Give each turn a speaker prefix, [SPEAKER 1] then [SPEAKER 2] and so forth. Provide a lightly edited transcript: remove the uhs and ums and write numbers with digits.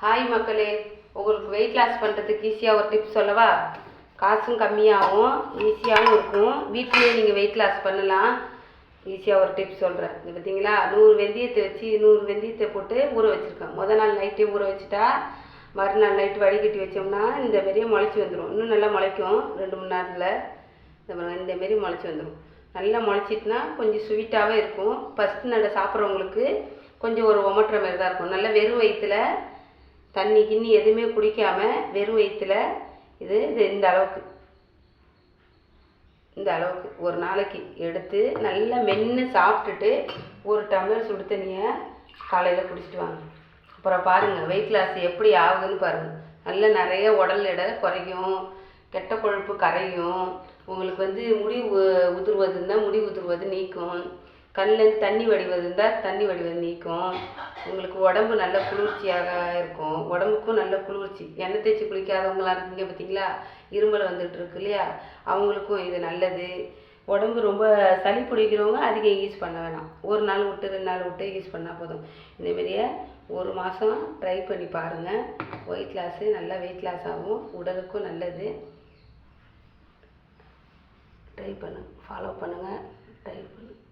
[SPEAKER 1] Hi மக்களே, உங்களுக்கு weight loss பண்ணுறதுக்கு ஈஸியாக ஒரு டிப்ஸ் சொல்லவா? காசும் கம்மியாகவும் ஈஸியாகவும் இருக்கும். வீட்டிலேயே நீங்கள் வெயிட் லாஸ் பண்ணலாம். ஈஸியாக ஒரு டிப்ஸ் சொல்கிறேன். இது பார்த்தீங்களா, 100 வெந்தயத்தை வச்சு 100 வெந்தயத்தை போட்டு ஊற வச்சுருக்கேன். நாள் நைட்டே ஊற வச்சுட்டா மறுநாள் நைட்டு வடிகட்டி வச்சோம்னா இந்த மாரியே முளைச்சி வந்துடும். இன்னும் நல்லா முளைக்கும் 2-3 நேரத்தில். இந்தமாரி முளைச்சி வந்துடும். நல்லா முளைச்சிட்டுனா கொஞ்சம் ஸ்வீட்டாகவே இருக்கும். ஃபஸ்ட்டு நடை சாப்பிட்றவங்களுக்கு கொஞ்சம் ஒரு ஒமட்டுற மாதிரி தான் இருக்கும். நல்லா வெறும் வயிற்றில் தண்ணி கிண்ணி எதுவுமே குடிக்காமல் வெறும் வயிற்றில் இது இந்த அளவுக்கு ஒரு நாளைக்கு எடுத்து நல்லா மென்று சாப்பிட்டுட்டு ஒரு டம்ளர் சுடு தண்ணியை காலையில் குடிச்சிட்டு வாங்க. அப்புறம் பாருங்கள் வெயிட் லாஸ் எப்படி ஆகுதுன்னு பாருங்கள். நல்லா நிறைய உடல் எடை குறையும், கெட்ட கொழுப்பு கரையும், உங்களுக்கு முடி உதிர்வது இருந்தால் முடி உதிர்வது நீக்கும், கண்ணிலேருந்து தண்ணி வடிவது இருந்தால் தண்ணி வடிவது நீக்கும், உங்களுக்கு உடம்பு நல்ல குளிர்ச்சியாக இருக்கும். உடம்புக்கும் நல்ல குளிர்ச்சி. எண்ணெய் தேய்ச்சி குளிக்காதவங்களாம் இருக்கீங்க பார்த்தீங்களா, இருமல் வந்துட்டு இருக்கு இல்லையா, அவங்களுக்கும் இது நல்லது. உடம்பு ரொம்ப சளி பிடிக்கிறவங்க அதிகம் யூஸ் பண்ண வேணாம். ஒரு நாள் விட்டு 2 நாள் விட்டு யூஸ் பண்ணால் போதும். இந்தமாரியே ஒரு மாதம் ட்ரை பண்ணி பாருங்கள். வெயிட் லாஸு நல்லா வெயிட் லாஸ் ஆகும், உடலுக்கும் நல்லது. ட்ரை பண்ணுங்கள், ஃபாலோ பண்ணுங்கள், ட்ரை பண்ணுங்கள்.